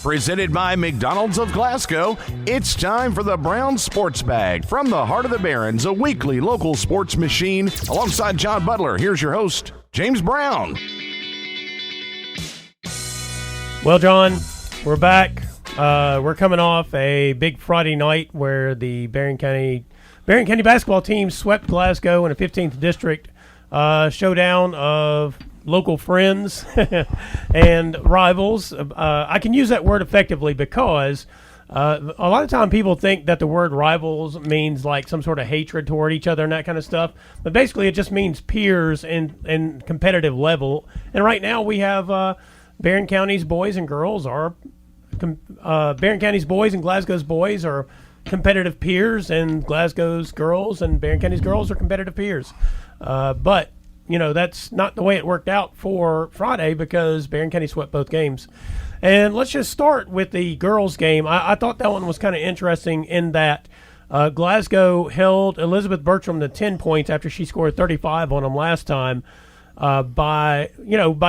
Presented by McDonald's of Glasgow, it's time for the Brown Sports Bag. From the heart of the Barrens, a weekly local sports machine. Alongside John Butler, here's your host, James Brown. Well, John, we're back. We're coming off a big Friday night where the Barren County basketball team swept Glasgow in a 15th district showdown of local friends and rivals. I can use that word effectively because a lot of time people think that the word rivals means like some sort of hatred toward each other and that kind of stuff. But basically it just means peers in competitive level. And right now we have Barren County's boys and girls are Barren County's boys and Glasgow's boys are competitive peers, and Glasgow's girls and Barren County's girls are competitive peers. But you know, that's not the way it worked out for Friday because Barren County swept both games. And let's just start with the girls' game. I thought that one was kind of interesting in that Glasgow held Elizabeth Bertram to 10 points after she scored 35 on them last time by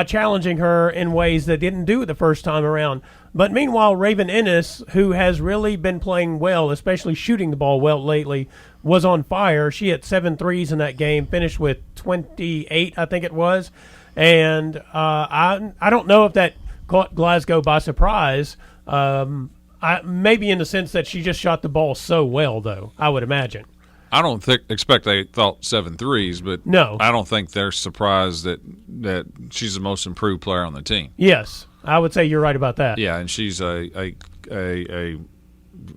challenging her in ways that didn't do it the first time around. But meanwhile, Raven Ennis, who has really been playing well, especially shooting the ball well lately, was on fire. She hit 7 threes in that game, finished with 28, I think it was. And I don't know if that caught Glasgow by surprise. Maybe in the sense that she just shot the ball so well, though, I would imagine. I don't expect they thought 7 threes, but no, I don't think they're surprised that she's the most improved player on the team. Yes, I would say you're right about that. Yeah, and she's a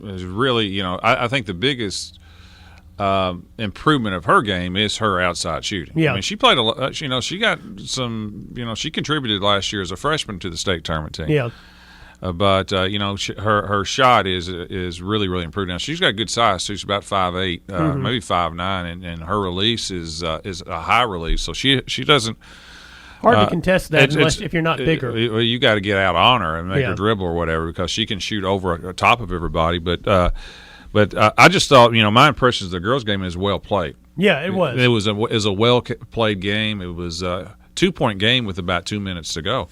really, you know, I think the biggest improvement of her game is her outside shooting. Yeah, I mean, she played a lot. She got some. She contributed last year as a freshman to the state tournament team. Yeah. But her shot is really, really improved. Now she's got good size. She's about 5'8", maybe 5'9", and her release is a high release. So she doesn't. Hard to contest that unless if you're not bigger. You got to get out on her and make her dribble or whatever because she can shoot over top of everybody. But I just thought, my impressions of the girls' game is well played. Yeah, it was. It was a well played game. It was a 2-point game with about 2 minutes to go,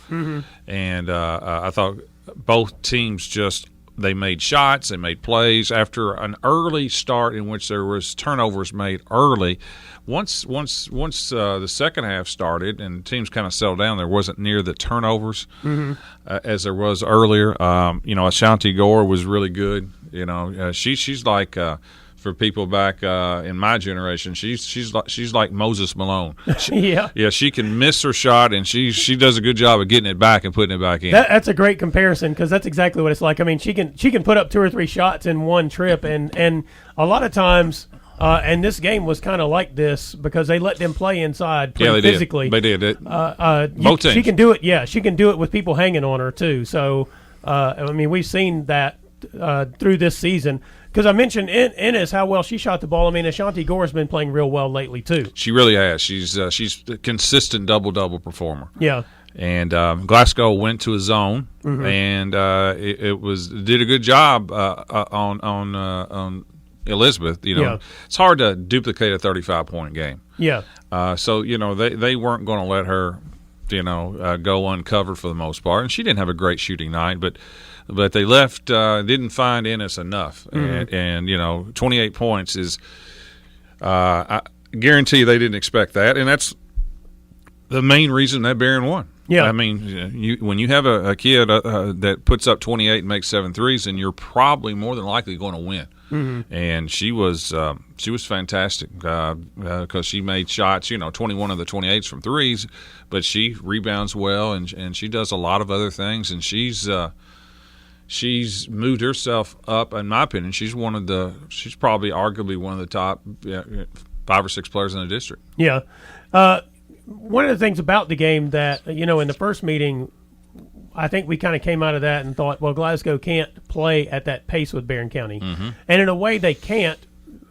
and I thought both teams they made shots, they made plays after an early start in which there was turnovers made early. Once the second half started and teams kind of settled down, there wasn't near the turnovers as there was earlier. Ashanti Gore was really good. She's like. For people back in my generation, she's like Moses Malone. She can miss her shot, and she does a good job of getting it back and putting it back in. That's a great comparison because that's exactly what it's like. I mean, she can put up 2 or 3 shots in one trip, and a lot of times, and this game was kind of like this because they let them play inside pretty physically. They did. Both teams. She can do it. Yeah, she can do it with people hanging on her too. So, we've seen that through this season. Because I mentioned Ennis, how well she shot the ball. I mean, Ashanti Gore's been playing real well lately, too. She really has. She's a consistent double-double performer. Yeah. And Glasgow went to a zone, and it did a good job on Elizabeth. It's hard to duplicate a 35-point game. Yeah. So they weren't going to let her go uncovered for the most part, and she didn't have a great shooting night, but they left didn't find Ennis enough, and 28 points is I guarantee you they didn't expect that, and that's the main reason that Barren won. Yeah, I mean, when you have a kid that puts up 28 and makes 7 threes, then you're probably more than likely going to win. And she was fantastic because she made shots, 21 of the 28s from threes, but she rebounds well and she does a lot of other things, and she's moved herself up. In my opinion, she's probably arguably one of the top 5 or 6 players in the district. Yeah. One of the things about the game that, in the first meeting, I think we kind of came out of that and thought, well, Glasgow can't play at that pace with Barren County. And in a way they can't.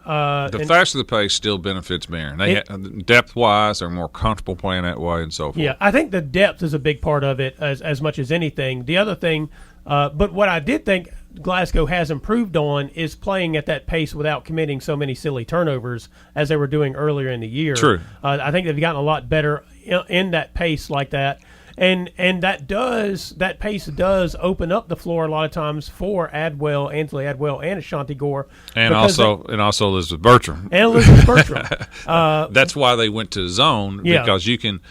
The faster the pace still benefits Barren. Depth-wise, they're more comfortable playing that way and so forth. Yeah, I think the depth is a big part of it as much as anything. The other thing, but what I did think Glasgow has improved on is playing at that pace without committing so many silly turnovers as they were doing earlier in the year. True. I think they've gotten a lot better in that pace like that. And that pace does open up the floor a lot of times for Ansley Adwell, and Ashanti Gore, and also Elizabeth Bertram. That's why they went to zone, because you can.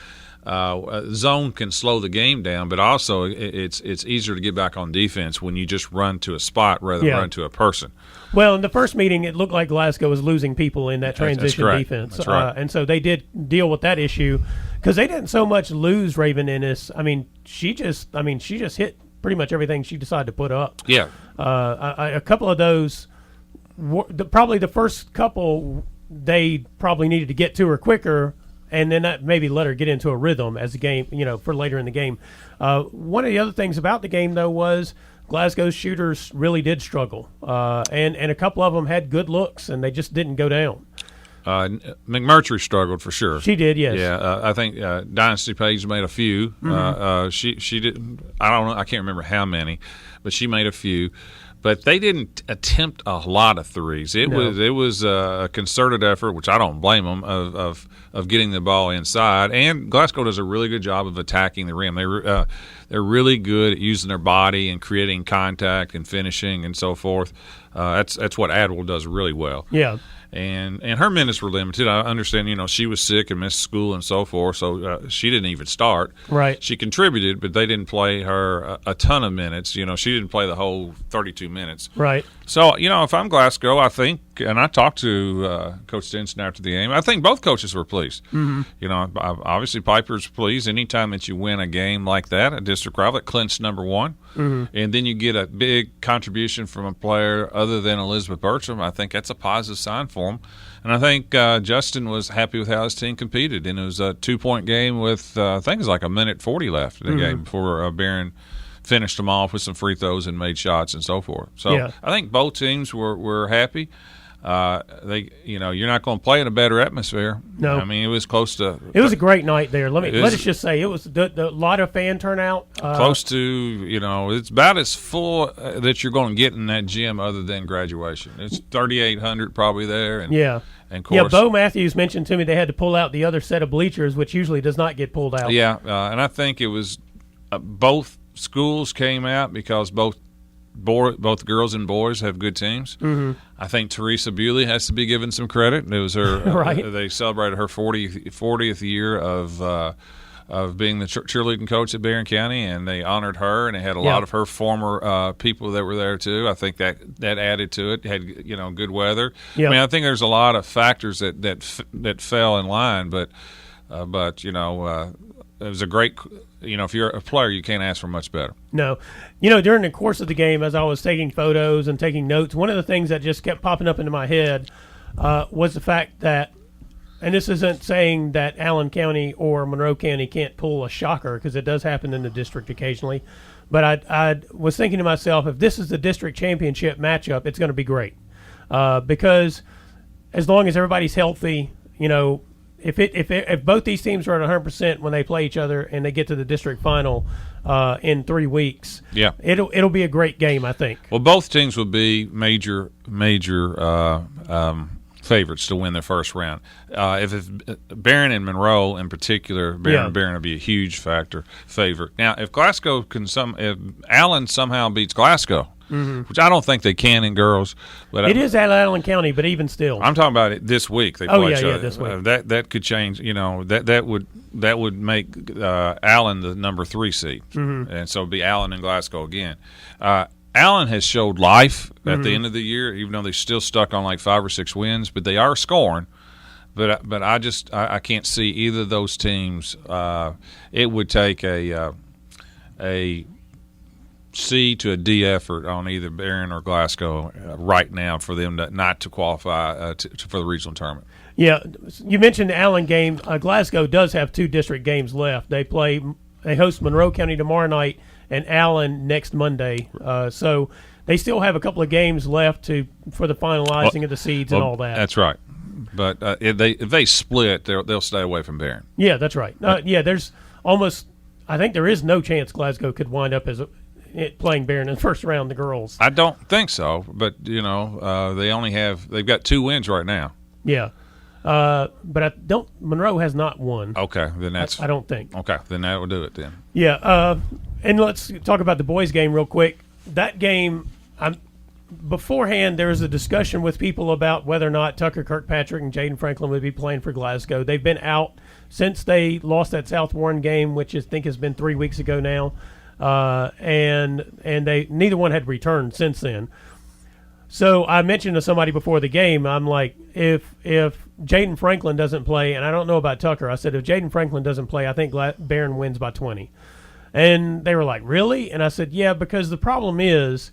Zone can slow the game down, but also it's easier to get back on defense when you just run to a spot rather than run to a person. Well, in the first meeting, it looked like Glasgow was losing people in that transition defense. That's right. And so they did deal with that issue, because they didn't so much lose Raven Ennis. I mean, she just hit pretty much everything she decided to put up. Yeah. A couple of those, probably the first couple, they probably needed to get to her quicker, and then that maybe let her get into a rhythm as the game, for later in the game. One of the other things about the game, though, was Glasgow's shooters really did struggle, and a couple of them had good looks, and they just didn't go down. McMurtry struggled for sure. She did, yes. Yeah, I think Dynasty Page made a few. She didn't. I don't know. I can't remember how many, but she made a few. But they didn't attempt a lot of threes. It was a concerted effort, which I don't blame them, of getting the ball inside. And Glasgow does a really good job of attacking the rim. They're really good at using their body and creating contact and finishing and so forth. That's what Adwell does really well. Yeah. And her minutes were limited. I understand, she was sick and missed school and so forth, so she didn't even start. Right. She contributed, but they didn't play her a ton of minutes. She didn't play the whole 32 minutes. Right. So, if I'm Glasgow, I think, and I talked to Coach Stinson after the game, I think both coaches were pleased. Mm-hmm. Obviously Piper's pleased. Anytime that you win a game like that, a district rival, it clinched number one. Mm-hmm. And then you get a big contribution from a player other than Elizabeth Bertram. I think that's a positive sign for him. And I think Justin was happy with how his team competed. And it was a 2-point game with, I think it was like a minute 40 left in the game before Barren finished them off with some free throws and made shots and so forth. So I think both teams were happy. You're not going to play in a better atmosphere. No, I mean it was close to. It was a great night there. Let us just say it was a lot of fan turnout. Close to it's about as full that you're going to get in that gym other than graduation. It's 3,800 probably there. And, and of course, Bo Matthews mentioned to me they had to pull out the other set of bleachers, which usually does not get pulled out. Yeah, and I think it was both schools came out because both girls and boys have good teams. Mm-hmm. I think Teresa Bewley has to be given some credit. It was her. Right. They celebrated her 40th year of being the cheerleading coach at Barren County, and they honored her. And they had a lot of her former people that were there too. I think that added to it. Had good weather. Yep. I mean, I think there's a lot of factors that fell in line, but it was a great. If you're a player, you can't ask for much better. No. During the course of the game, as I was taking photos and taking notes, one of the things that just kept popping up into my head was the fact that, and this isn't saying that Allen County or Monroe County can't pull a shocker, because it does happen in the district occasionally, but I was thinking to myself, if this is the district championship matchup, it's going to be great. Because as long as everybody's healthy, if both these teams are at 100% when they play each other and they get to the district final in 3 weeks, it'll be a great game, I think. Well, both teams will be major favorites to win their first round. If Barren and Monroe in particular, Barren will be a huge favorite. Now, if Allen somehow beats Glasgow, which I don't think they can in girls, but it is at Allen County, but even still, I'm talking about it this week. They play each other. This week. That could change. That would make Allen the number 3 seed, and so it'd be Allen and Glasgow again. Allen has showed life at the end of the year, even though they're still stuck on like 5 or 6 wins, but they are scoring. But I can't see either of those teams. It would take a C to a D effort on either Barren or Glasgow right now for them not to qualify for the regional tournament. Yeah, you mentioned the Allen game. Glasgow does have 2 district games left. They host Monroe County tomorrow night and Allen next Monday. So they still have a couple of games left for the finalizing of the seeds and all that. That's right. But if they split, they'll stay away from Barren. Yeah, that's right. There's almost. I think there is no chance Glasgow could wind up as playing Barren in the first round. The girls. I don't think so. But they've got 2 wins right now. Yeah. But Monroe has not won. Okay, then that's. I don't think. Okay, then that will do it then. Yeah, and let's talk about the boys' game real quick. That game, beforehand, there was a discussion with people about whether or not Tucker Kirkpatrick and Jaden Franklin would be playing for Glasgow. They've been out since they lost that South Warren game, which I think has been 3 weeks ago now, and they neither one had returned since then. So I mentioned to somebody before the game, I'm like, if Jaden Franklin doesn't play, and I don't know about Tucker, I said if Jaden Franklin doesn't play, I think Barren wins by 20. And they were like, really? And I said, yeah, because the problem is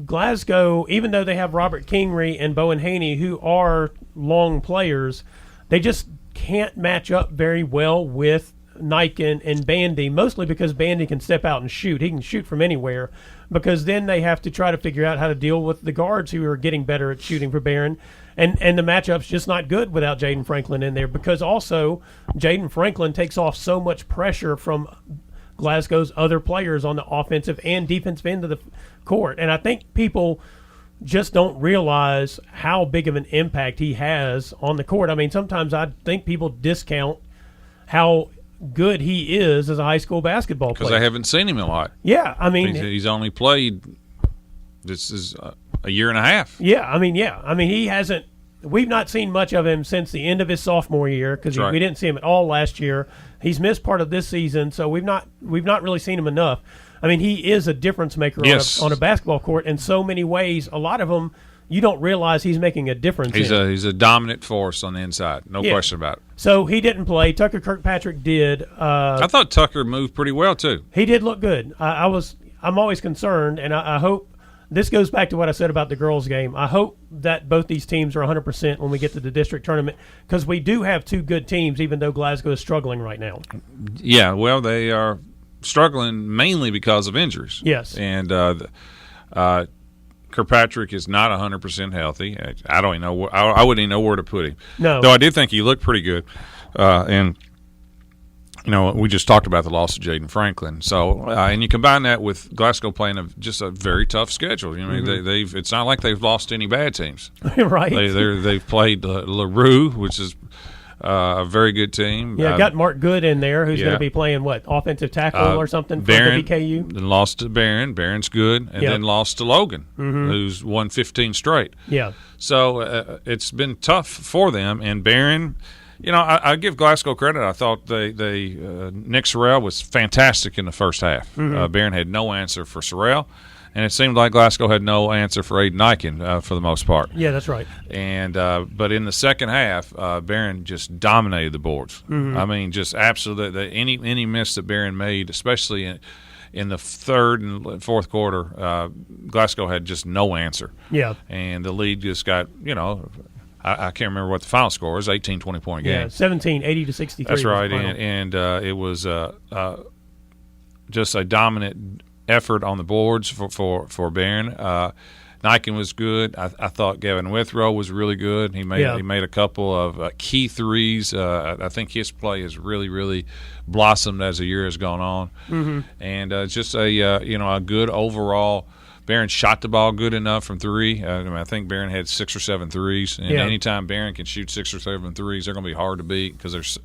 Glasgow, even though they have Robert Kingery and Bowen Haney, who are long players, they just can't match up very well with Niken and Bandy, mostly because Bandy can step out and shoot. He can shoot from anywhere, because then they have to try to figure out how to deal with the guards who are getting better at shooting for Barren. And the matchup's just not good without Jaden Franklin in there, because also Jaden Franklin takes off so much pressure from Glasgow's other players on the offensive and defensive end of the court. And I think people just don't realize how big of an impact he has on the court. I mean, sometimes I think people discount how good he is as a high school basketball player. Because I haven't seen him a lot. Yeah, I mean, he's only played. This is a year and a half. Yeah, I mean, he hasn't. We've not seen much of him since the end of his sophomore year, because we didn't see him at all last year. He's missed part of this season, so we've not really seen him enough. I mean, he is a difference maker on a basketball court in so many ways. A lot of them, you don't realize he's making a difference. He's a dominant force on the inside, no question about it. So he didn't play. Tucker Kirkpatrick did. I thought Tucker moved pretty well too. He did look good. I'm always concerned, and I hope this goes back to what I said about the girls' game. I hope that both these teams are 100% when we get to the district tournament, because we do have two good teams, even though Glasgow is struggling right now. Yeah, well, they are struggling mainly because of injuries. Yes. And Kirkpatrick is not 100% healthy. I don't even know. I wouldn't even know where to put him. No. Though I did think he looked pretty good. And we just talked about the loss of Jaden Franklin. So, and you combine that with Glasgow playing just a very tough schedule. You know, they've it's not like they've lost any bad teams. Right. They've played LaRue, which is a very good team. Yeah, got Mark Good in there, who's going to be playing, offensive tackle or something for Barren, WKU? Then lost to Barren. Barren's good. And then lost to Logan, who's won 15 straight. Yeah. So it's been tough for them. And Barren, I give Glasgow credit. I thought Nick Sorrell was fantastic in the first half. Barren had no answer for Sorrell. And it seemed like Glasgow had no answer for Aiden Niken for the most part. Yeah, that's right. And but in the second half, Barren just dominated the boards. I mean, just absolutely any miss that Barren made, especially in the third and fourth quarter, Glasgow had just no answer. Yeah. And the lead just got, I can't remember what the final score was, 18, 20-point game. Yeah, 17, 80 to 63. That's right. And it was just a dominant effort on the boards for Barren. Niken was good. I thought Gavin Withrow was really good. He made a couple of key threes. I think his play has really, really blossomed as the year has gone on. And just a good overall. Barren shot the ball good enough from three. I think Barren had 6 or 7 threes. And anytime Barren can shoot 6 or 7 threes, they're going to be hard to beat because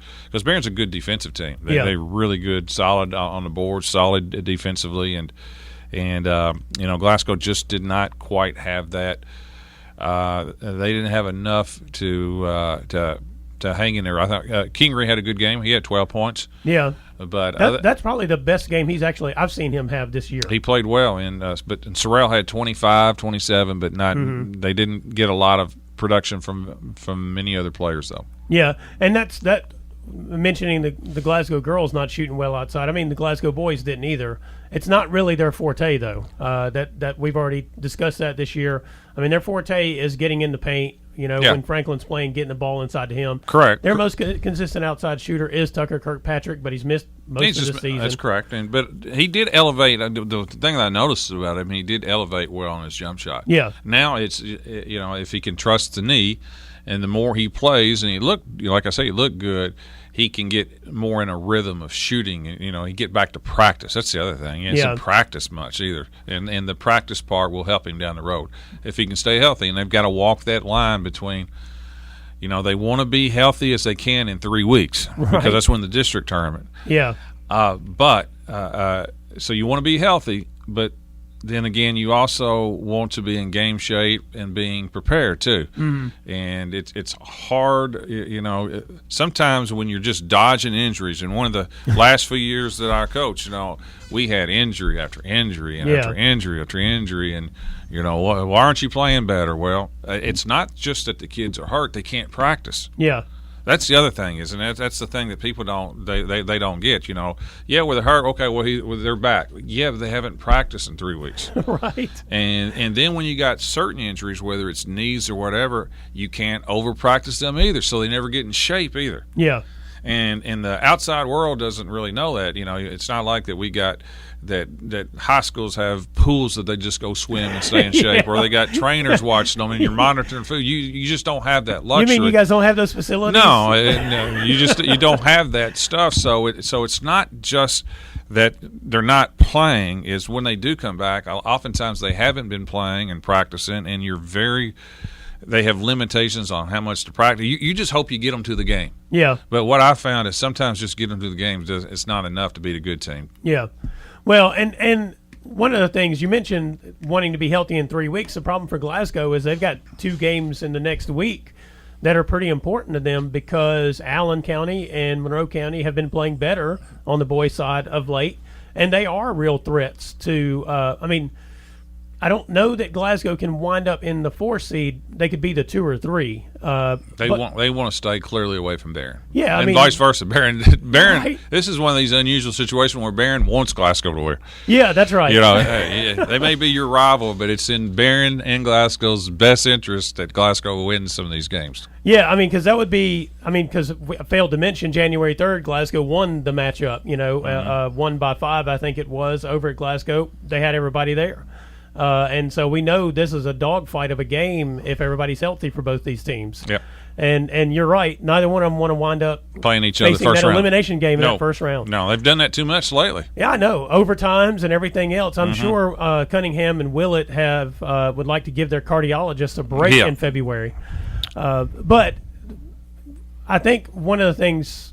Barren's a good defensive team. They're really good, solid on the board, solid defensively. And Glasgow just did not quite have that. They didn't have enough to hang in there. I thought Kingery had a good game. He had 12 points. Yeah. But that's probably the best game I've seen him have this year. He played well, but Sorrell had 25, 27, but not. They didn't get a lot of production from many other players though. Yeah, and that's mentioning the Glasgow girls not shooting well outside. I mean, the Glasgow boys didn't either. It's not really their forte though. That we've already discussed that this year. I mean, their forte is getting in the paint. When Franklin's playing, getting the ball inside to him. Correct. Their most consistent outside shooter is Tucker Kirkpatrick, but he's missed most of the season. That's correct. But he did elevate. The thing that I noticed about him, he did elevate well on his jump shot. Yeah. Now it's if he can trust the knee, and the more he plays, and he looked good. He can get more in a rhythm of shooting. He get back to practice. That's the other thing. He hasn't practiced much either, and the practice part will help him down the road if he can stay healthy. And they've got to walk that line between, they want to be healthy as they can in 3 weeks because that's when the district tournament. Yeah. So you want to be healthy, but then again, you also want to be in game shape and being prepared too. Mm-hmm. And it's hard, sometimes when you're just dodging injuries. And one of the last few years that I coached, we had injury after injury and after injury after injury. And, why aren't you playing better? Well, it's not just that the kids are hurt. They can't practice. Yeah. That's the other thing, isn't it? That's the thing that people don't get. Yeah, well, they're hurt. Okay, well, they're back. Yeah, but they haven't practiced in 3 weeks. Right. And then when you got certain injuries, whether it's knees or whatever, you can't over practice them either, so they never get in shape either. Yeah. And the outside world doesn't really know that. It's not like that we got that high schools have pools that they just go swim and stay in shape, or they got trainers watching them and you're monitoring food. You just don't have that luxury. You mean you guys don't have those facilities? No, you don't have that stuff. So it's not just that they're not playing. Is when they do come back, oftentimes they haven't been playing and practicing, and they have limitations on how much to practice. You just hope you get them to the game. Yeah. But what I found is sometimes just getting them to the games, it's not enough to beat a good team. Yeah. Well, and one of the things you mentioned, wanting to be healthy in 3 weeks, the problem for Glasgow is they've got 2 games in the next week that are pretty important to them because Allen County and Monroe County have been playing better on the boys' side of late, and they are real threats to I don't know that Glasgow can wind up in the 4 seed. They could be the 2 or 3. They want to stay clearly away from Barren. Yeah, and vice versa. Barren. Right? This is one of these unusual situations where Barren wants Glasgow to win. Yeah, that's right. They may be your rival, but it's in Barren and Glasgow's best interest that Glasgow wins some of these games. Yeah, because that would be. Because we failed to mention January 3rd, Glasgow won the matchup. Won by 5, I think it was, over at Glasgow. They had everybody there. And so we know this is a dogfight of a game if everybody's healthy for both these teams. Yeah. And you're right. Neither one of them want to wind up playing each other first that round. Elimination game in that first round. No, they've done that too much lately. Yeah, I know. Overtimes and everything else. I'm sure Cunningham and Willett would like to give their cardiologist a break in February. But I think one of the things,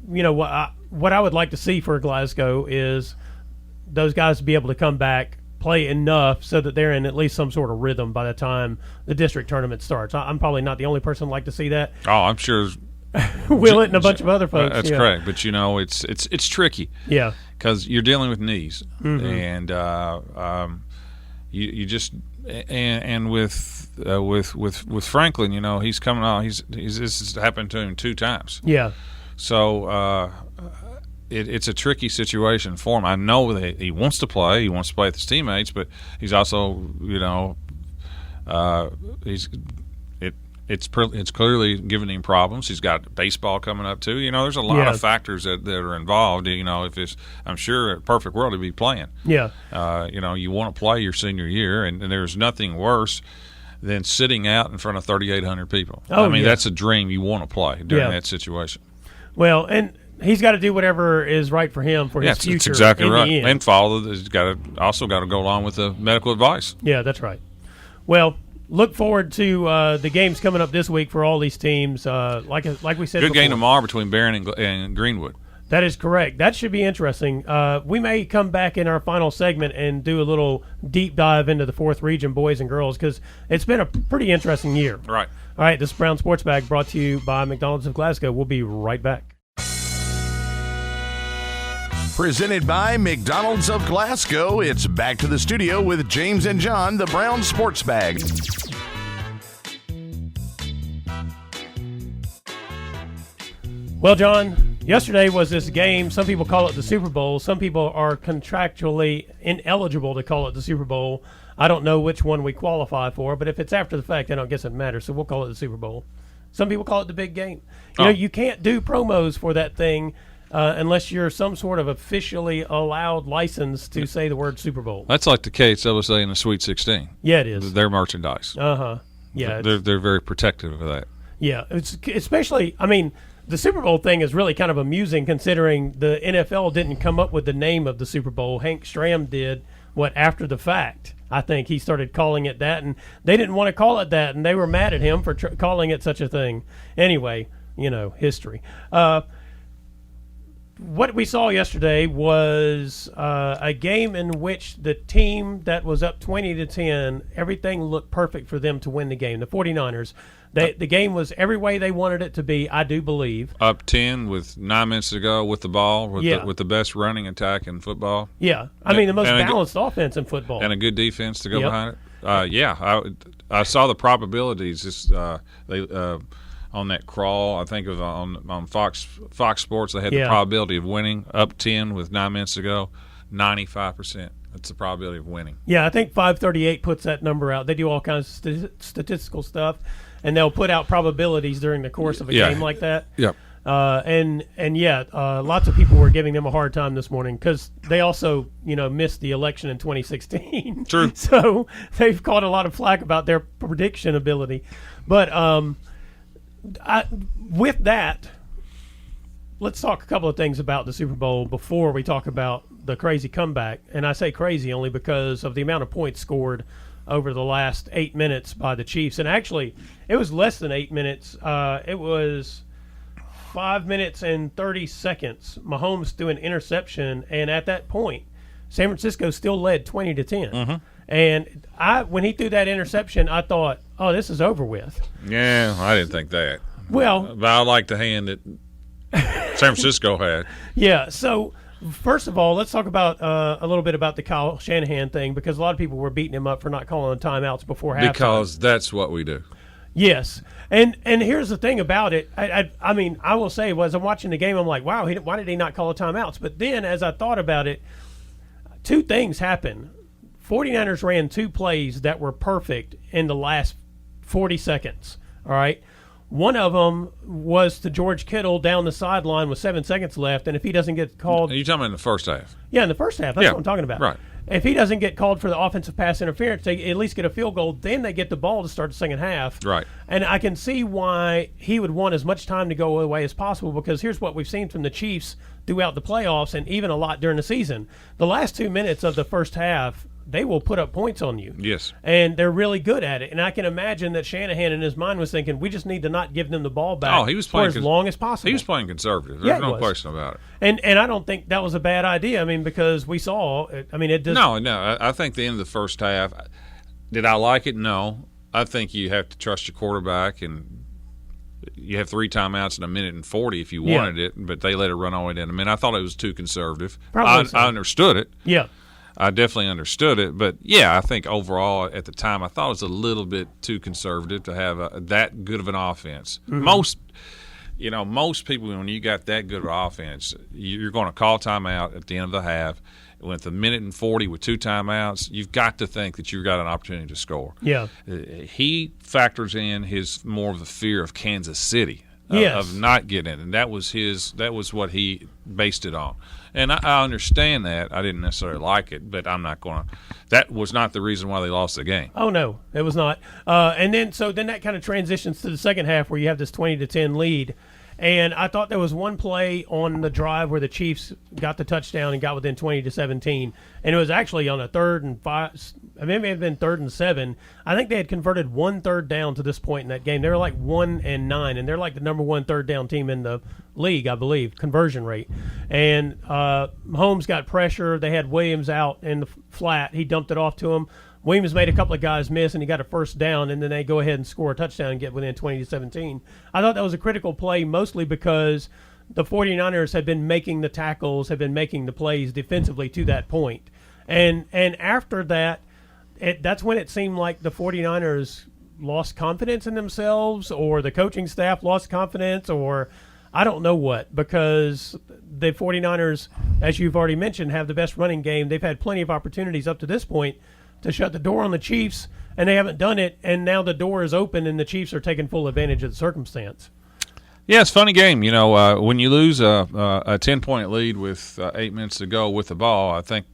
what I would like to see for Glasgow is those guys to be able to come back, play enough so that they're in at least some sort of rhythm by the time the district tournament starts. I'm probably not the only person who'd like to see that. Oh, I'm sure Willett and a bunch of other folks. That's correct, but it's tricky. Yeah, because you're dealing with knees, and you just and with Franklin, he's coming on. This has happened to him 2 times. Yeah, so. It's a tricky situation for him. I know that he wants to play. He wants to play with his teammates, but he's also, it's clearly giving him problems. He's got baseball coming up too. There's a lot of factors that are involved. I'm sure a perfect world he'd be playing. Yeah. You want to play your senior year, and there's nothing worse than sitting out in front of 3,800 people. That's a dream. You want to play during that situation. Well, and he's got to do whatever is right for him for his future. That's exactly right. And follow. He's also got to go along with the medical advice. Yeah, that's right. Well, look forward to the games coming up this week for all these teams. Like we said, good game tomorrow between Barren and Greenwood. That is correct. That should be interesting. We may come back in our final segment and do a little deep dive into the 4th region boys and girls because it's been a pretty interesting year. Right. All right. This is Brown Sports Bag brought to you by McDonald's of Glasgow. We'll be right back. Presented by McDonald's of Glasgow, it's back to the studio with James and John, the Brown Sports Bag. Well, John, yesterday was this game. Some people call it the Super Bowl. Some people are contractually ineligible to call it the Super Bowl. I don't know which one we qualify for, but if it's after the fact, I don't guess it matters, so we'll call it the Super Bowl. Some people call it the big game. You can't do promos for that thing unless you're some sort of officially allowed license to say the word Super Bowl. That's like the KHLSA in the Sweet 16. Yeah, it is. Their merchandise. Yeah, they're very protective of that. Yeah, it's especially. The Super Bowl thing is really kind of amusing considering the NFL didn't come up with the name of the Super Bowl. Hank Stram did after the fact. I think he started calling it that, and they didn't want to call it that, and they were mad at him for calling it such a thing. Anyway, history. What we saw yesterday was a game in which the team that was up 20-10, everything looked perfect for them to win the game. The 49ers. The game was every way they wanted it to be, I do believe. Up 10 with 9 minutes to go with the ball, with the best running attack in football. Yeah. I mean, the most balanced offense in football. And a good defense to go behind it. I saw the probabilities. On that crawl, I think it was on Fox Sports, they had the probability of winning up 10 with 9 minutes to go, 95%. That's the probability of winning. Yeah, I think 538 puts that number out. They do all kinds of statistical stuff, and they'll put out probabilities during the course of a game like that. Yep. Lots of people were giving them a hard time this morning because they also, missed the election in 2016. True. So they've caught a lot of flack about their prediction ability. But with that, let's talk a couple of things about the Super Bowl before we talk about the crazy comeback. And I say crazy only because of the amount of points scored over the last 8 minutes by the Chiefs. And actually, it was less than 8 minutes. It was 5 minutes and 30 seconds. Mahomes threw an interception, and at that point, San Francisco still led 20-10. Mm-hmm. And when he threw that interception, I thought, oh, this is over with. Yeah, I didn't think that. Well, but I like the hand that San Francisco had. Yeah, so first of all, let's talk about a little bit about the Kyle Shanahan thing, because a lot of people were beating him up for not calling timeouts before halftime. Because that's what we do. Yes, and here's the thing about it. I mean, I will say, as I'm watching the game, I'm like, wow, why did he not call timeouts? But then as I thought about it, two things happened. 49ers ran two plays that were perfect in the last 40 seconds, all right? One of them was to George Kittle down the sideline with 7 seconds left, and if he doesn't get called – Are you talking about in the first half? Yeah, in the first half. That's what I'm talking about. Right. If he doesn't get called for the offensive pass interference, they at least get a field goal. Then they get the ball to start the second half. Right. And I can see why he would want as much time to go away as possible, because here's what we've seen from the Chiefs throughout the playoffs and even a lot during the season. The last 2 minutes of the first half, they will put up points on you. Yes. And they're really good at it. And I can imagine that Shanahan in his mind was thinking, we just need to not give them the ball back for as long as possible. He was playing conservative. There's no question about it. And I don't think that was a bad idea. I mean, because we saw, it does. No. I think the end of the first half, did I like it? No. I think you have to trust your quarterback, and you have 3 timeouts in a minute and 40 if you wanted it, but they let it run all the way down a minute. I thought it was too conservative. I understood it. Yeah. I definitely understood it, but I think overall at the time I thought it was a little bit too conservative to have that good of an offense. Mm-hmm. Most people, when you got that good of an offense, you're going to call timeout at the end of the half. With a minute and 40 with 2 timeouts, you've got to think that you've got an opportunity to score. Yeah, he factors in his more of the fear of Kansas City. Of not getting it, and that was what he based it on. And I understand that. I didn't necessarily like it, but I'm not going to. That was not the reason why they lost the game. Oh no, it was not. And then that kind of transitions to the second half where you have this 20-10 lead. And I thought there was one play on the drive where the Chiefs got the touchdown and got within 20-17, and it was actually on a 3rd and 5. I mean, it may have been 3rd and 7. I think they had converted 1 third down to this point in that game. They were like 1 and 9, and they're like the number 1 third down team in the league, I believe, conversion rate. And Mahomes got pressure. They had Williams out in the flat. He dumped it off to him. Williams made a couple of guys miss, and he got a first down, and then they go ahead and score a touchdown and get within 20-17. I thought that was a critical play, mostly because the 49ers had been making the tackles, had been making the plays defensively to that point. And after that, that's when it seemed like the 49ers lost confidence in themselves, or the coaching staff lost confidence, or I don't know what, because the 49ers, as you've already mentioned, have the best running game. They've had plenty of opportunities up to this point to shut the door on the Chiefs, and they haven't done it, and now the door is open, and the Chiefs are taking full advantage of the circumstance. Yeah, it's a funny game. When you lose a 10-point lead with 8 minutes to go with the ball, I think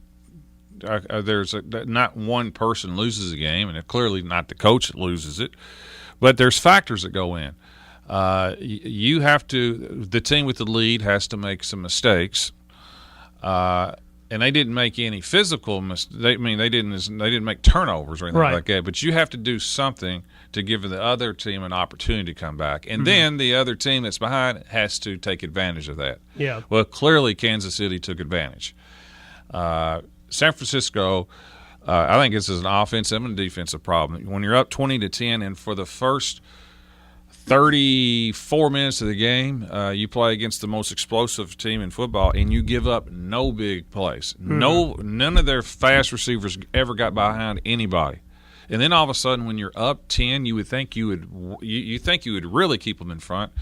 there's not one person loses a game, and clearly not the coach that loses it, but there's factors that go in. You have to – the team with the lead has to make some mistakes. and they didn't make any physical mistakes. They didn't make turnovers or anything like that. But you have to do something to give the other team an opportunity to come back, and then the other team that's behind has to take advantage of that. Yeah. Well, clearly Kansas City took advantage. San Francisco, I think this is an offensive and defensive problem. When you're up 20-10, and for the first 34 minutes of the game, you play against the most explosive team in football, and you give up no big plays. None of their fast receivers ever got behind anybody. And then all of a sudden, when you're up 10, you would think you would really keep them in front.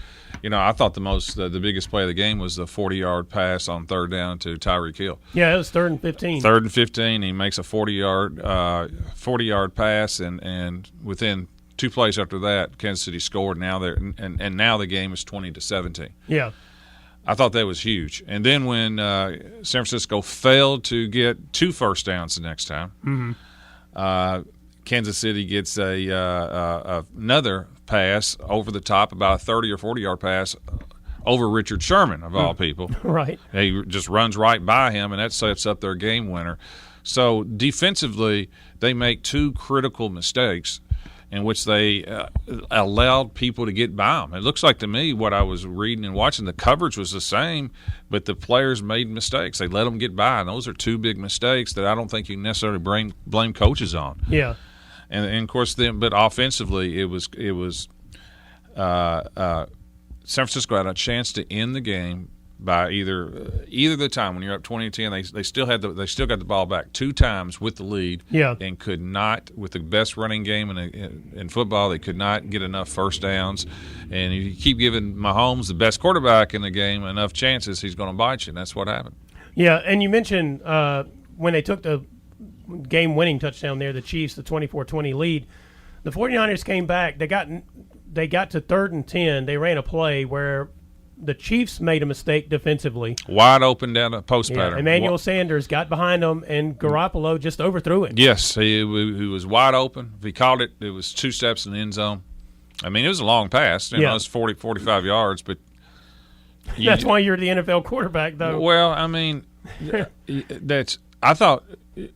I thought the biggest play of the game was the 40-yard pass on third down to Tyreek Hill. Yeah, it was 3rd and 15. 3rd and 15, he makes a 40-yard pass, and within 2 plays after that, Kansas City scored. Now and now the game is 20-17. Yeah, I thought that was huge. And then when San Francisco failed to get 2 first downs the next time, Kansas City gets another pass over the top, about a 30 or 40-yard pass over Richard Sherman, of all people. Right. He just runs right by him, and that sets up their game winner. So defensively, they make 2 critical mistakes in which they allowed people to get by them. It looks like to me what I was reading and watching, the coverage was the same, but the players made mistakes. They let them get by, and those are 2 big mistakes that I don't think you can necessarily blame coaches on. Yeah. And of course, but offensively, it was San Francisco had a chance to end the game by either the time when you're up 20-10, they still got the ball back 2 times with the lead, and could not, with the best running game in football, they could not get enough first downs. And if you keep giving Mahomes, the best quarterback in the game, enough chances, he's going to bite you, and that's what happened. Yeah, and you mentioned when they took the game-winning touchdown there, the Chiefs, the 24-20 lead, the 49ers came back. They got to 3rd and 10. They ran a play where the Chiefs made a mistake defensively. Wide open down a post pattern. Emmanuel Sanders got behind him, and Garoppolo just overthrew it. Yes, he was wide open. If he caught it, it was 2 steps in the end zone. I mean, it was a long pass. It was 40, 45 yards. But that's why you're the NFL quarterback, though. Well, I mean, I thought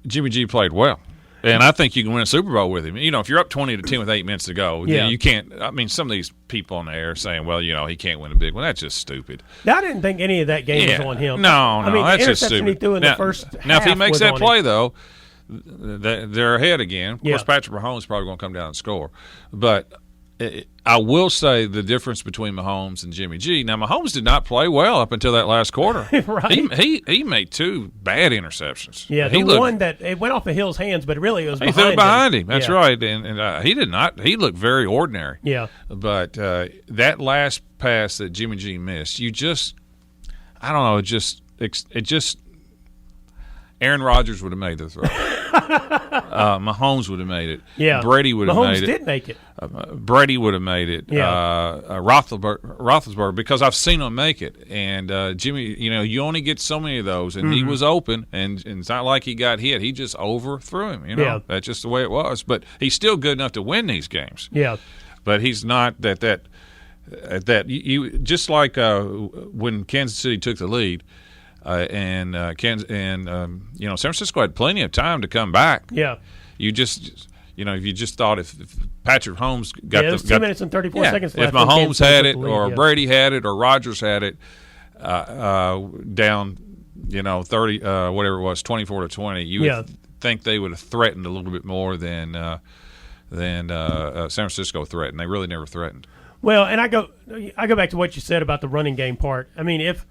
Jimmy G played well. And I think you can win a Super Bowl with him. If you're up 20-10 with 8 minutes to go, you can't. I mean, some of these people on the air saying, "Well, he can't win a big one." That's just stupid. I didn't think any of that game was on him. No, I mean, that's just stupid. He threw in the first now, if he makes that play, him. though, they're ahead again. Of course, Patrick Mahomes is probably going to come down and score. But I will say the difference between Mahomes and Jimmy G. Now, Mahomes did not play well up until that last quarter. Right. He made 2 bad interceptions. Yeah, one that it went off of Hill's hands, but really it was behind him. He threw it behind him. That's right. And he did not. He looked very ordinary. Yeah. But that last pass that Jimmy G missed, I don't know, it just Aaron Rodgers would have made the throw. Mahomes would have made it. Yeah. Brady would have made it. Mahomes did make it. Brady would have made it. Yeah. Roethlisberger, because I've seen him make it. And Jimmy, you only get so many of those, and he was open, and it's not like he got hit. He just overthrew him. Yeah. That's just the way it was. But he's still good enough to win these games. Yeah. But he's not that you just like when Kansas City took the lead. San Francisco had plenty of time to come back. Yeah. If you just thought if Patrick Mahomes got it was 2 minutes and 34 seconds left. If Mahomes had it, or Brady had it, or Rodgers had it, down, 30, whatever it was, 24-20, you would think they would have threatened a little bit more than San Francisco threatened. They really never threatened. Well, and I go back to what you said about the running game part. I mean, if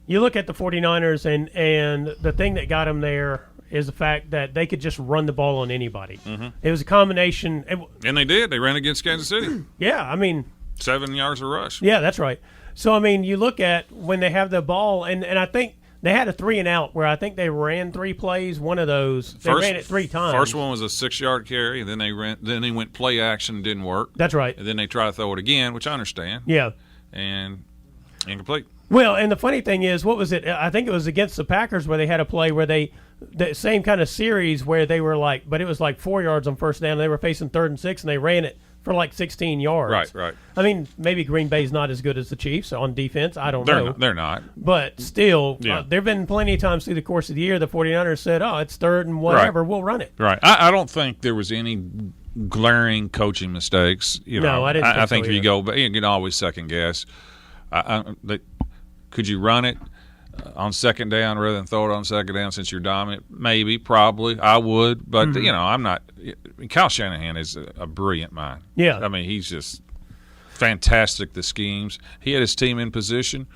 you look at the 49ers, and the thing that got them there is the fact that they could just run the ball on anybody. Mm-hmm. It was a combination. And they did. They ran against Kansas City. Yeah, I mean. 7 yards of rush. Yeah, that's right. So, I mean, you look at when they have the ball, and I think they had a 3-and-out where I think they ran 3 plays. One of those, they ran it 3 times. First one was a 6-yard carry, and then they went play action, didn't work. That's right. And then they tried to throw it again, which I understand. Yeah. And incomplete. Well, and the funny thing is, what was it? I think it was against the Packers where they had a play where the same kind of series where they were but it was 4 yards on first down. And they were facing 3rd and 6, and they ran it for like 16 yards. Right. I mean, maybe Green Bay's not as good as the Chiefs on defense. I don't know. They're not. But still, Yeah. there have been plenty of times through the course of the year the 49ers said, it's third and whatever, we'll run it. Right. I don't think there was any glaring coaching mistakes. No, I didn't think I think so if you either. go, but you can always second guess. Could you run it on second down rather than throw it on second down since you're dominant? Maybe, probably. I would. But, I'm not – Kyle Shanahan is a brilliant mind. Yeah. I mean, he's just fantastic, the schemes. He had his team in position.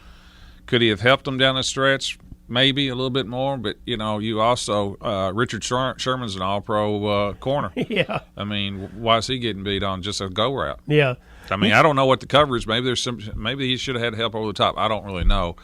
Could he have helped them down the stretch? Maybe a little bit more. But, you also Richard Sherman's an all-pro corner. Yeah. I mean, why is he getting beat on just a go route? Yeah. I mean, I don't know what the cover is. Maybe maybe he should have had help over the top. I don't really know.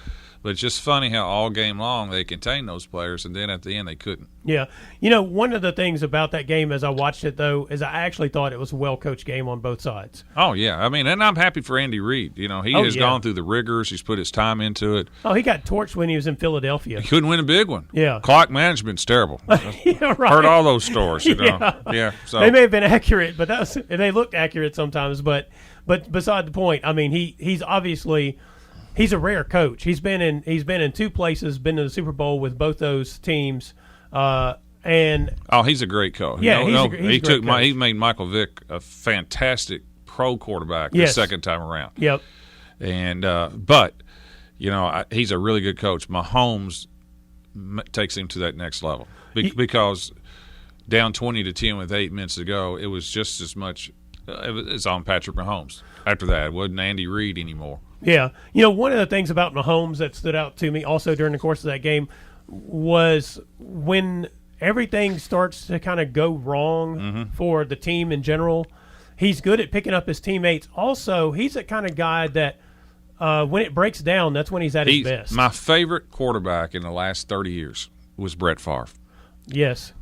But it's just funny how all game long they contained those players, and then at the end they couldn't. Yeah. One of the things about that game as I watched it, though, is I actually thought it was a well-coached game on both sides. Oh, yeah. I mean, and I'm happy for Andy Reid. He has gone through the rigors. He's put his time into it. Oh, he got torched when he was in Philadelphia. He couldn't win a big one. Yeah. Clock management's terrible. Yeah, right. Heard all those stories, Yeah. So They may have been accurate, but they looked accurate sometimes. But beside the point, I mean, he's obviously – he's a rare coach. He's been in two places, been to the Super Bowl with both those teams, and he's a great coach. Yeah, he's a great coach. He made Michael Vick a fantastic pro quarterback the second time around. Yep. And but he's a really good coach. Mahomes takes him to that next level because down 20-10 with 8 minutes to go, it was just as much. It's on Patrick Mahomes. After that, it wasn't Andy Reid anymore. Yeah. One of the things about Mahomes that stood out to me also during the course of that game was when everything starts to kind of go wrong for the team in general, he's good at picking up his teammates. Also, he's the kind of guy that when it breaks down, that's when he's at his best. My favorite quarterback in the last 30 years was Brett Favre. Yes.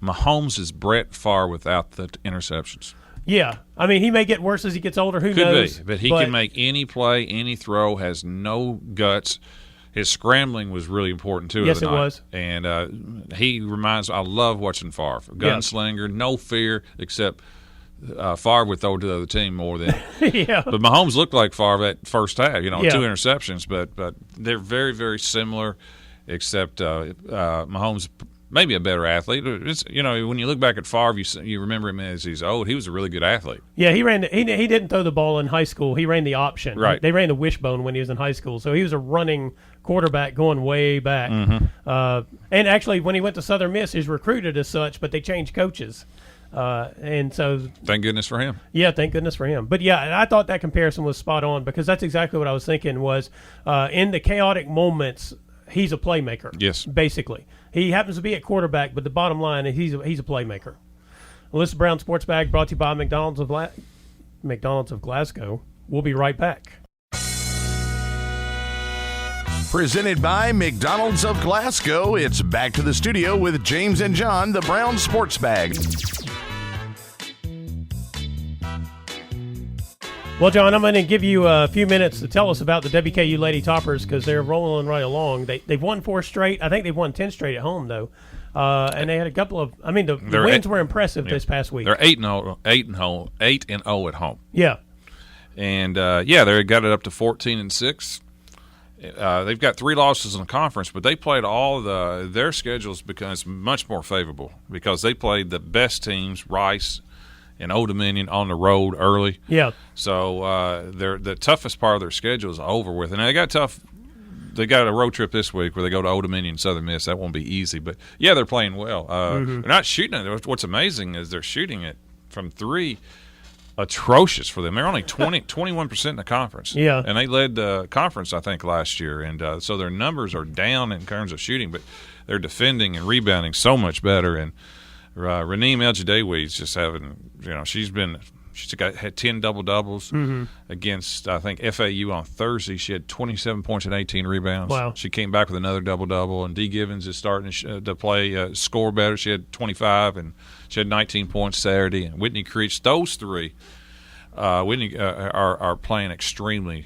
Mahomes is Brett Favre without the interceptions. Yeah. I mean, he may get worse as he gets older. Who knows? Could be. But he can make any play, any throw, has no guts. His scrambling was really important, too. Yes, the it night. was. And he reminds – I love watching Favre. Gunslinger, no fear, except Favre would throw to the other team more than – Yeah. But Mahomes looked like Favre that first half, 2 Yeah. interceptions. But they're very, very similar, except Mahomes – maybe a better athlete. It's, when you look back at Favre, you remember him as he's old. He was a really good athlete. Yeah, he didn't throw the ball in high school. He ran the option. Right. They ran the wishbone when he was in high school. So he was a running quarterback going way back. And actually, when he went to Southern Miss, he was recruited as such, but they changed coaches. And so thank goodness for him. Yeah, thank goodness for him. But yeah, I thought that comparison was spot on because that's exactly what I was thinking was in the chaotic moments, he's a playmaker. Yes. Basically. He happens to be at quarterback, but the bottom line is he's a playmaker. Well, this is Brown Sports Bag brought to you by McDonald's of Glasgow. We'll be right back. Presented by McDonald's of Glasgow, it's back to the studio with James and John, the Brown Sports Bag. Well, John, I'm going to give you a few minutes to tell us about the WKU Lady Toppers because they're rolling right along. They've won 4 straight. I think they've won 10 straight at home, though. And they had a couple of – I mean, the wins were impressive this past week. They're 8-0 at home. Yeah. And, they got it up to 14-6. They've got 3 losses in the conference, but they played their schedules because much more favorable because they played the best teams, Rice and Old Dominion, on the road early. Yeah. So the toughest part of their schedule is over with. And they got tough. They got a road trip this week where they go to Old Dominion and Southern Miss. That won't be easy. But, yeah, they're playing well. They're not shooting it. What's amazing is they're shooting it from 3 atrocious for them. They're only 21% in the conference. Yeah. And they led the conference, I think, last year. And so their numbers are down in terms of shooting, but they're defending and rebounding so much better. And Raneem El-Jadawi's just having, she's had 10 double-doubles against, I think, FAU on Thursday. She had 27 points and 18 rebounds. Wow. She came back with another double-double, and Dee Givens is starting to play score better. She had 25, and she had 19 points Saturday. And Whitney Creech, those 3, are playing extremely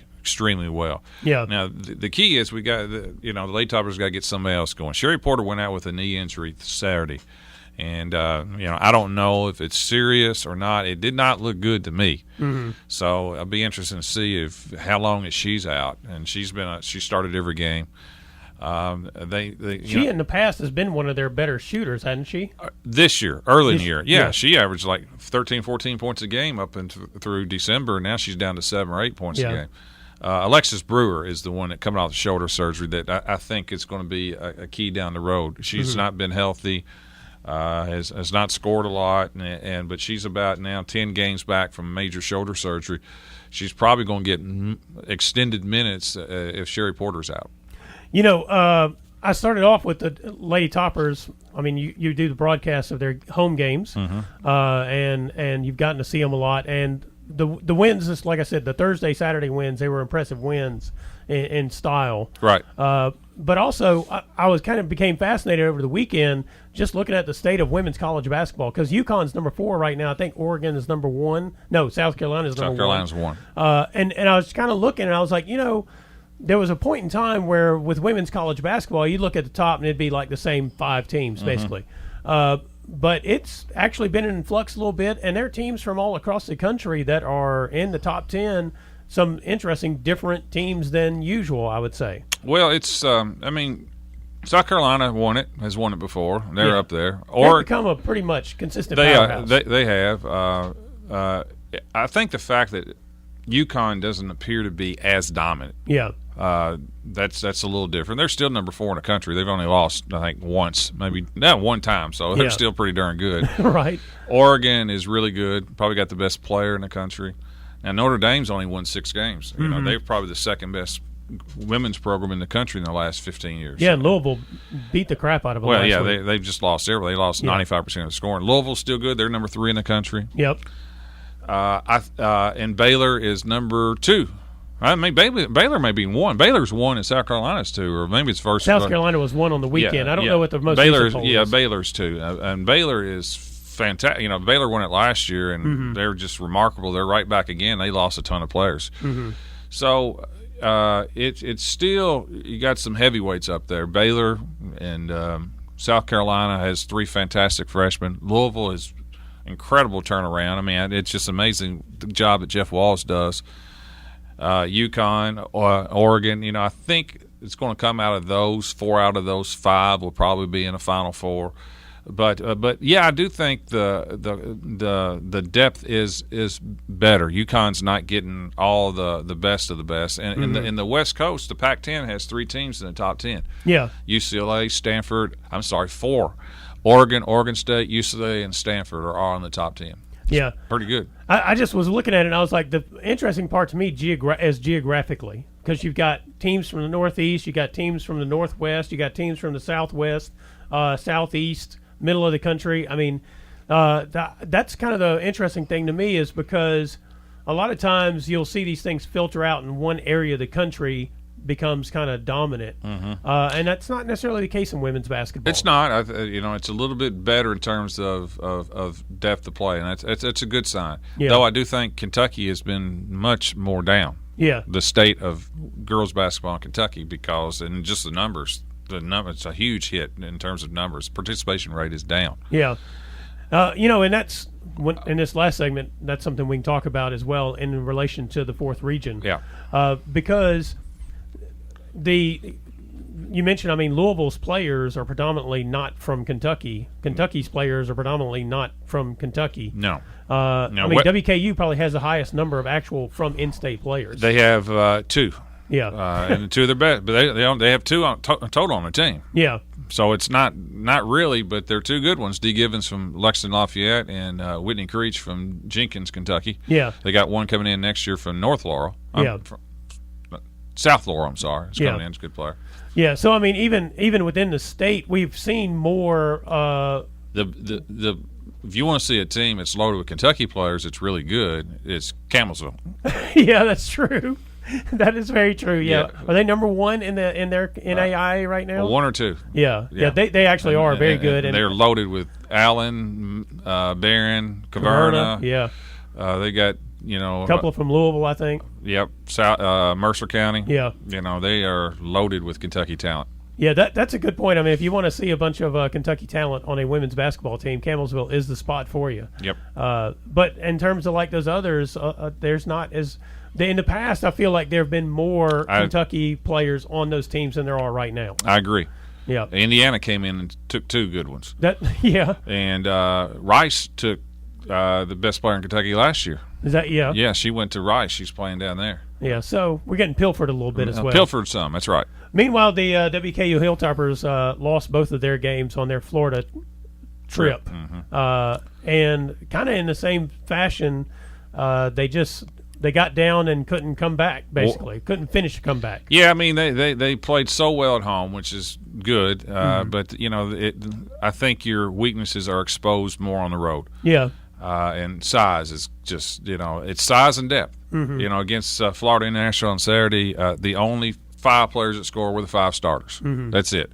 well. Yeah. Now, the key is we got, the Lady Toppers got to get somebody else going. Sherry Porter went out with a knee injury Saturday. And, I don't know if it's serious or not. It did not look good to me. Mm-hmm. So I'll be interested to see how long she's out. And she started every game. She in the past has been one of their better shooters, hadn't she? This year, early in the year. Yeah, she averaged like 13, 14 points a game up through December. And now she's down to 7 or 8 points a game. Alexis Brewer is the one that coming off the shoulder surgery that I think is going to be a key down the road. She's not been healthy. Has not scored a lot, but she's about now 10 games back from major shoulder surgery. She's probably going to get extended minutes if Sherry Porter's out. I started off with the Lady Toppers. I mean, you do the broadcast of their home games, and you've gotten to see them a lot. And the wins, just like I said, the Thursday, Saturday wins, they were impressive wins in style. Right. But also, I became fascinated over the weekend just looking at the state of women's college basketball, because UConn's number 4 right now. I think Oregon is number 1. No, South Carolina's number 1. South Carolina's 1. And I was kind of looking, and I was like, there was a point in time where with women's college basketball, you look at the top and it'd be like the same 5 teams basically. But it's actually been in flux a little bit, and there are teams from all across the country that are in the top 10. Some interesting, different teams than usual, I would say. Well, it's South Carolina has won it before. They're up there. They've become a pretty much consistent powerhouse. They have. I think the fact that UConn doesn't appear to be as dominant. Yeah. That's a little different. They're still number 4 in the country. They've only lost, I think, once, maybe not one time, so they're still pretty darn good. Right. Oregon is really good. Probably got the best player in the country. Now, Notre Dame's only won 6 games. They're probably the second best women's program in the country in the last 15 years. Yeah, Louisville beat the crap out of them. Well, yeah, they've just lost everything. They lost 95% of the scoring. Louisville's still good. They're number 3 in the country. Yep. And Baylor is number 2. I mean, Baylor may be 1. Baylor's 1 and South Carolina's 2, or maybe it's first. South Carolina was 1 on the weekend. I don't know what the most Baylor's recent poll is. Baylor's 2, and Baylor is fantastic. Baylor won it last year, and they're just remarkable. They're right back again. They lost a ton of players, so it's still, you got some heavyweights up there. Baylor and South Carolina has 3 fantastic freshmen. Louisville is incredible turnaround. I mean, it's just amazing the job that Jeff Walls does. UConn, Oregon. I think it's going to come out of those 4 out of those 5 will probably be in the Final Four. But yeah, I do think the depth is better. UConn's not getting all the best of the best, and in the West Coast, the Pac-10 has 3 teams in the top 10. Yeah, UCLA, Stanford. 4. Oregon, Oregon State, UCLA, and Stanford are all in the top 10. Yeah, pretty good. I just was looking at it, and I was like, the interesting part to me is geographically, because you've got teams from the Northeast, you got teams from the Northwest, you got teams from the Southwest, Southeast, middle of the country. I mean, that's kind of the interesting thing to me, is because a lot of times you'll see these things filter out in one area of the country becomes kind of dominant, and that's not necessarily the case in women's basketball. It's not. It's a little bit better in terms of depth of play, and it's a good sign. Yeah. Though I do think Kentucky has been much more down. Yeah, the state of girls basketball in Kentucky, because and just the numbers. It's a huge hit in terms of numbers. Participation rate is down. Yeah, and that's in this last segment. That's something we can talk about as well in relation to the 4th region. Yeah, because you mentioned, Louisville's players are predominantly not from Kentucky. Kentucky's players are predominantly not from Kentucky. No. WKU probably has the highest number of actual from in-state players. They have 2. Yeah. And 2 of their best, but they have 2 total on their team. Yeah. So it's not really, but they're 2 good ones. Dee Givens from Lexington Lafayette and Whitney Creech from Jenkins, Kentucky. Yeah. They got one coming in next year from North Laurel. South Laurel, I'm sorry. It's coming in. It's a good player. Yeah, so, even within the state, we've seen more if you want to see a team that's loaded with Kentucky players that's really good, it's Camelsville. Yeah, that's true. That is very true. Yeah. Are they number 1 in their NAIA right now? 1 or 2. Yeah. They actually are very good. And they're loaded with Allen, Barren, Caverna. Yeah. They got a couple from Louisville, I think. Yep. Mercer County. Yeah. They are loaded with Kentucky talent. Yeah, that's a good point. I mean, if you want to see a bunch of Kentucky talent on a women's basketball team, Campbellsville is the spot for you. Yep. But in terms of like those others, there's not as in the past. I feel like there have been more Kentucky players on those teams than there are right now. I agree. Yeah. Indiana came in and took 2 good ones. Yeah. And Rice took the best player in Kentucky last year. Is that yeah? Yeah, she went to Rice. She's playing down there. Yeah, so we're getting pilfered a little bit as well. Pilfered some, that's right. Meanwhile, the WKU Hill Toppers lost both of their games on their Florida trip. Mm-hmm. And kind of in the same fashion, they got down and couldn't come back, basically. Couldn't finish the comeback. Yeah, I mean, they played so well at home, which is good. But, I think your weaknesses are exposed more on the road. Yeah. And size is just, it's size and depth. Mm-hmm. Against Florida International on Saturday, the only 5 players that score were the 5 starters. Mm-hmm. That's it.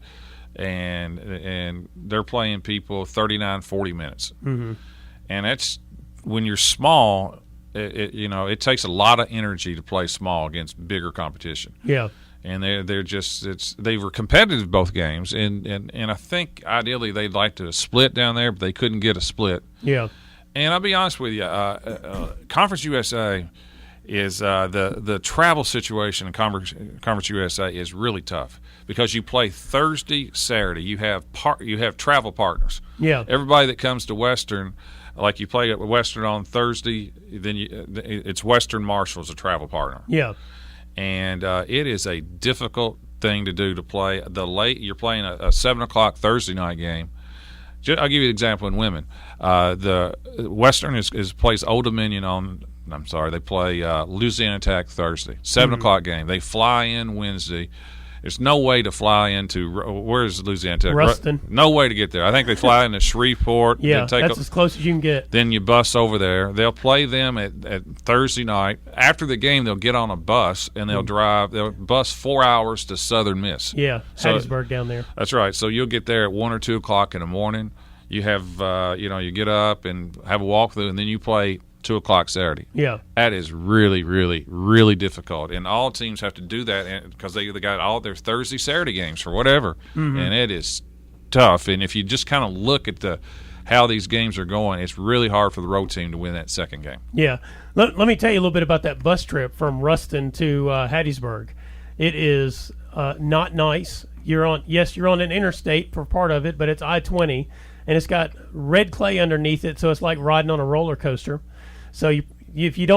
And they're playing people 39, 40 minutes. Mm-hmm. And that's when you're small, it takes a lot of energy to play small against bigger competition. Yeah. And they were competitive both games, and I think ideally they'd like to split down there, but they couldn't get a split. Yeah. And I'll be honest with you, Conference USA is the travel situation in Conference USA is really tough because you play Thursday, Saturday. You have travel partners. Yeah. Everybody that comes to Western, like you play at Western on Thursday, then it's Western Marshall as a travel partner. Yeah. And it is a difficult thing to do to play you're playing a 7:00 Thursday night game. I'll give you an example in women. The Western plays Old Dominion they play Louisiana Tech Thursday, 7:00 game. They fly in Wednesday. There's no way to fly into where's Louisiana Tech? Ruston. No way to get there. I think they fly into Shreveport. Yeah, that's as close as you can get. Then you bus over there. They'll play them at Thursday night. After the game, they'll get on a bus and they'll drive. They'll bus 4 hours to Southern Miss. Yeah, Hattiesburg down there. That's right. So you'll get there at 1 or 2 o'clock in the morning. You have you get up and have a walkthrough, and then you play 2 o'clock Saturday. Yeah. That is really, really, really difficult. And all teams have to do that because they got all their Thursday, Saturday games for whatever. Mm-hmm. And it is tough. And if you just kind of look at how these games are going, it's really hard for the road team to win that second game. Yeah. Let me tell you a little bit about that bus trip from Ruston to Hattiesburg. It is not nice. You're on an interstate for part of it, but it's I-20, and it's got red clay underneath it, so it's like riding on a roller coaster. So if you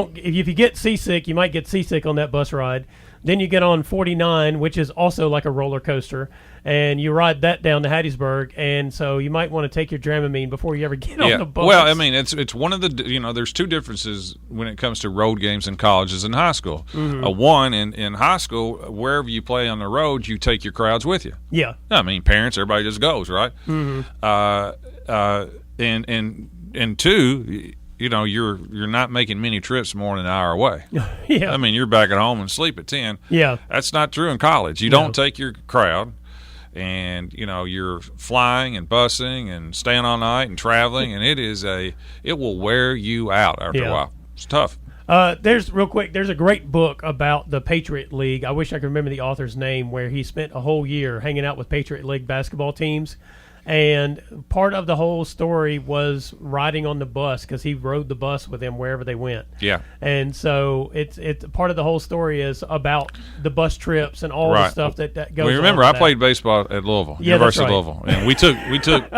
get seasick, you might get seasick on that bus ride. Then you get on 49, which is also like a roller coaster, and you ride that down to Hattiesburg. And so you might want to take your Dramamine before you ever get on the bus. Well, I mean, it's one of the there's 2 differences when it comes to road games in colleges and high school. Mm-hmm. One in high school, wherever you play on the road, you take your crowds with you. Yeah, I mean, parents, everybody just goes, right? Mm-hmm. And 2. You're not making many trips more than an hour away. Yeah. I mean, you're back at home and sleep at 10. Yeah. That's not true in college. You don't take your crowd, and, you're flying and busing and staying all night and traveling, and it will wear you out after a while. It's tough. There's a great book about the Patriot League. I wish I could remember the author's name, where he spent a whole year hanging out with Patriot League basketball teams. And part of the whole story was riding on the bus, because he rode the bus with them wherever they went. Yeah. And so it's part of the whole story is about the bus trips and all the stuff that goes on. Well, remember, I played baseball at Louisville, University of Louisville, and we took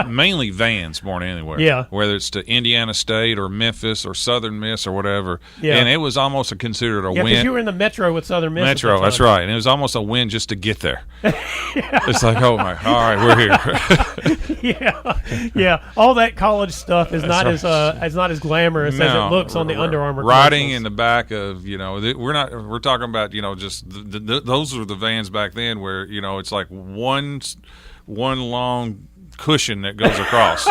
mainly vans more than anywhere. Yeah. Whether it's to Indiana State or Memphis or Southern Miss or whatever. Yeah. And it was almost considered a win. Yeah, because you were in the Metro with Southern Miss. Metro, that's right. And it was almost a win just to get there. It's like, oh my, all right, we're here. Yeah. All that college stuff is not as glamorous as it looks on the Under Armour. Riding in the back of we're talking about just those were the vans back then where it's like one long cushion that goes across.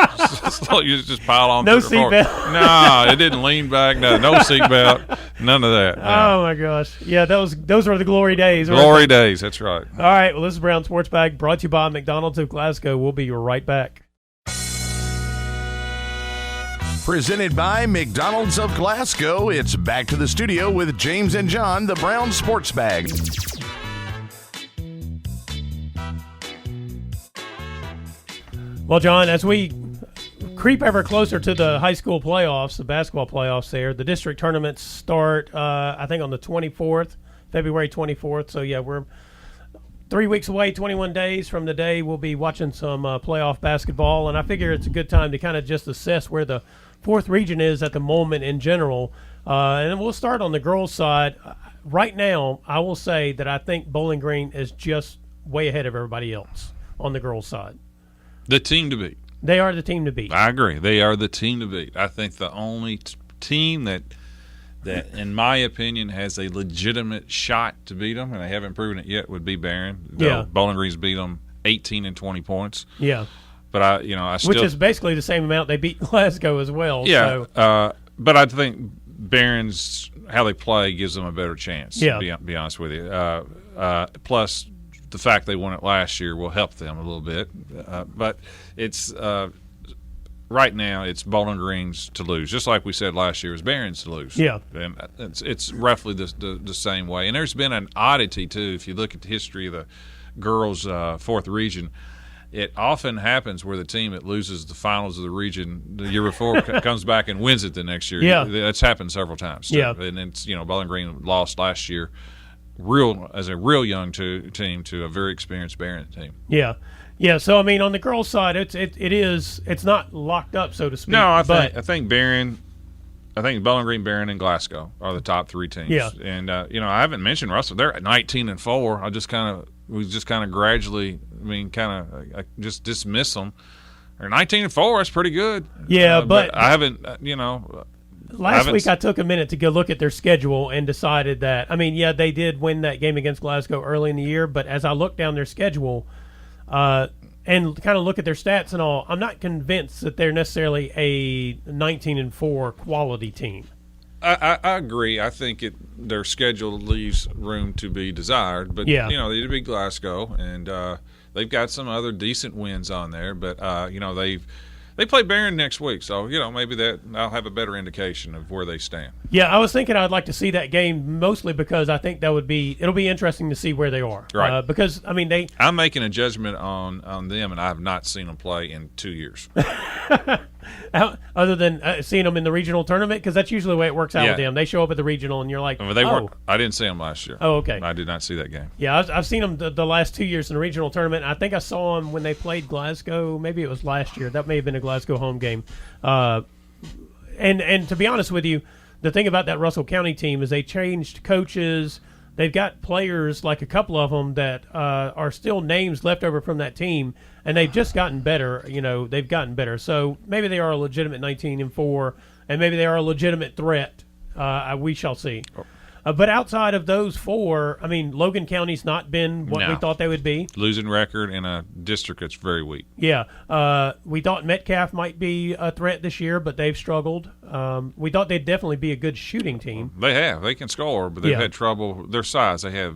So you just pile on. No seatbelt. No, it didn't lean back. No seatbelt. None of that. No. Oh my gosh. Yeah, those were the glory days. Glory days. That's right. All right. Well, this is Brown Sports Bag, brought to you by McDonald's of Glasgow. We'll be right back. Presented by McDonald's of Glasgow, it's back to the studio with James and John, the Brown Sports Bag. Well, John, as we creep ever closer to the high school playoffs, the basketball playoffs there, the district tournaments start, I think, on the 24th, February 24th. So, yeah, we're 3 weeks away, 21 days from the day we'll be watching some playoff basketball. And I figure it's a good time to kind of just assess where the fourth region is at the moment in general. And then we'll start on the girls' side. Right now, I will say that I think Bowling Green is just way ahead of everybody else on the girls' side. The team to beat. They are the team to beat. I agree. They are the team to beat. I think the only team that, in my opinion, has a legitimate shot to beat them, and they haven't proven it yet, would be Barren. Yeah. Bowling Green's beat them 18 and 20 points. Yeah. But I still, which is basically the same amount they beat Glasgow as well. Yeah. So. But I think Barron's how they play gives them a better chance. Yeah. To be honest with you. Plus, the fact they won it last year will help them a little bit. But it's right now it's Bowling Green's to lose, just like we said last year, it was Barron's to lose. Yeah. And it's roughly the same way. And there's been an oddity too. If you look at the history of the girls' fourth region, it often happens where the team that loses the finals of the region the year before comes back and wins it the next year. Yeah. That's happened several times. Yeah. And it's Bowling Green lost last year. As a real young team to a very experienced Barren team. Yeah. So I mean, on the girls' side, it's not locked up, so to speak. No, I think Bowling Green, Barren, and Glasgow are the top three teams. Yeah. And I haven't mentioned Russell. They're at 19 and 4. We just kind of gradually, just dismiss them. They're 19 and 4. That's pretty good. Yeah, but I haven't, Last week I took a minute to go look at their schedule and decided that, they did win that game against Glasgow early in the year, but as I look down their schedule and kind of look at their stats and all, I'm not convinced that they're necessarily a 19 and 4 quality team. I agree. I think their schedule leaves room to be desired, but yeah. They did beat Glasgow, and they've got some other decent wins on there, but they play Barren next week, so maybe that I'll have a better indication of where they stand. Yeah, I was thinking I'd like to see that game mostly because I think it'll be interesting to see where they are. Right. Because I'm making a judgment on them, and I have not seen them play in 2 years. Other than seeing them in the regional tournament, because that's usually the way it works out with them. They show up at the regional, and you're like, I didn't see them last year. Oh, okay. I did not see that game. Yeah, I've seen them the last 2 years in the regional tournament. I think I saw them when they played Glasgow. Maybe it was last year. That may have been a Glasgow home game. And to be honest with you, the thing about that Russell County team is they changed coaches. They've got players, like a couple of them, that are still names left over from that team, and they've just gotten better. They've gotten better. So maybe they are a legitimate 19 and 4, and maybe they are a legitimate threat. We shall see. But outside of those four, Logan County's not been what we thought they would be. Losing record in a district that's very weak. Yeah. We thought Metcalf might be a threat this year, but they've struggled. We thought they'd definitely be a good shooting team. They have. They can score, but they've had trouble. Their size, they have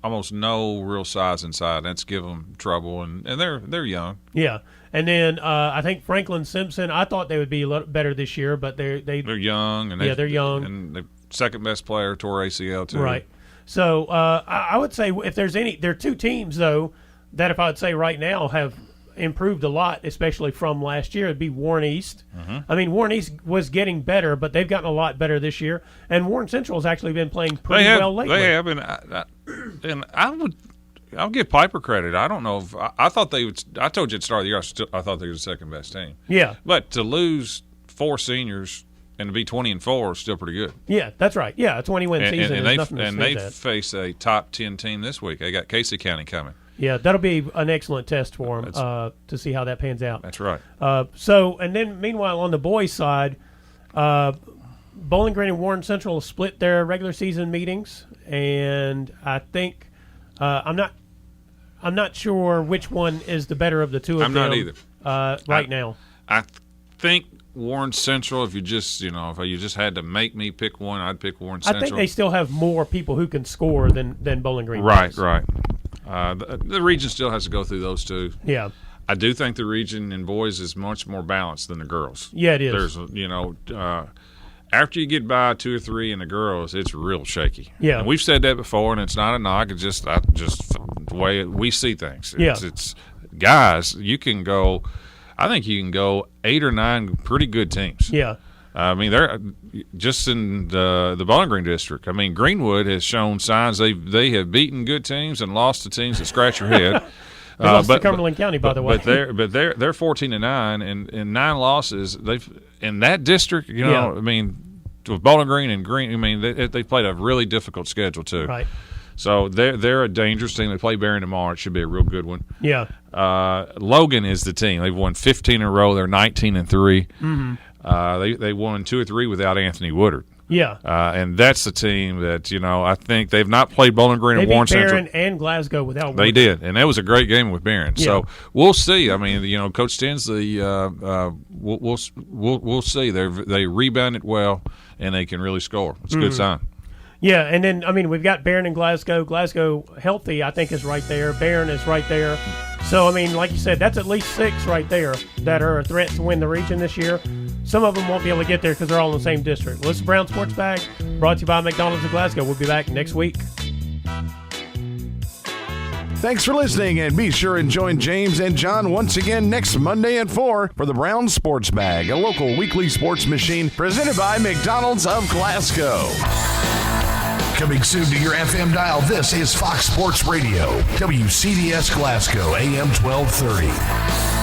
almost no real size inside. That's given them trouble, and they're young. Yeah. And then I think Franklin Simpson, I thought they would be a little better this year, but they're young. And they're young. And the second best player tore ACL too. Right. So I would say if there's there are two teams though that if I would say right now have improved a lot, especially from last year, it'd be Warren East. Mm-hmm. Warren East was getting better, but they've gotten a lot better this year. And Warren Central has actually been playing pretty well lately. They have, and I'll give Piper credit. I don't know if I thought they would. I told you at the start of the year, I thought they were the second best team. Yeah. But to lose 4 seniors and to be 20-4 is still pretty good. Yeah, that's right. Yeah, a 20-win season is nothing to sneeze at. They face a top 10 team this week. They got Casey County coming. Yeah, that'll be an excellent test for them to see how that pans out. That's right. And then meanwhile on the boys' side, Bowling Green and Warren Central split their regular season meetings, and I think I'm not sure which one is the better of the two of them. I'm not either. Now. I think Warren Central. If you just had to make me pick one, I'd pick Warren Central. I think they still have more people who can score than Bowling Green. Right. The region still has to go through those two. Yeah. I do think the region in boys is much more balanced than the girls. Yeah, it is. There's after you get by 2 or 3 in the girls, it's real shaky. Yeah. And we've said that before, and it's not a knock. It's just the way we see things. It's guys, you can go. I think you can go 8 or 9 pretty good teams. Yeah. I mean, they're just in the Bowling Green district. I mean, Greenwood has shown signs they have beaten good teams and lost to teams that scratch your head. They lost to Cumberland County, by the way. But they're 14-9 and 9 losses. They've in that district. You know, I mean, with Bowling Green and Green, I mean, they played a really difficult schedule too. Right. So they're a dangerous team. They play Barren tomorrow. It should be a real good one. Yeah. Logan is the team. They've won 15 in a row. They're 19-3. Mm-hmm. They won 2 or 3 without Anthony Woodard. Yeah. And that's the team that, I think they've not played Bowling Green and Warren Central. They beat Barren and Glasgow without Woodard. They did, and that was a great game with Barren. Yeah. So we'll see. I mean, Coach Tinsley, we'll see. They rebounded well, and they can really score. It's a good sign. Yeah, and then, I mean, we've got Barren and Glasgow. Glasgow healthy, I think, is right there. Barren is right there. So, I mean, like you said, that's at least 6 right there that are a threat to win the region this year. Some of them won't be able to get there because they're all in the same district. Well, this is Brown Sports Bag, brought to you by McDonald's of Glasgow. We'll be back next week. Thanks for listening, and be sure and join James and John once again next Monday at 4 for the Brown Sports Bag, a local weekly sports machine presented by McDonald's of Glasgow. Coming soon to your FM dial, this is Fox Sports Radio, WCDS Glasgow, AM 1230.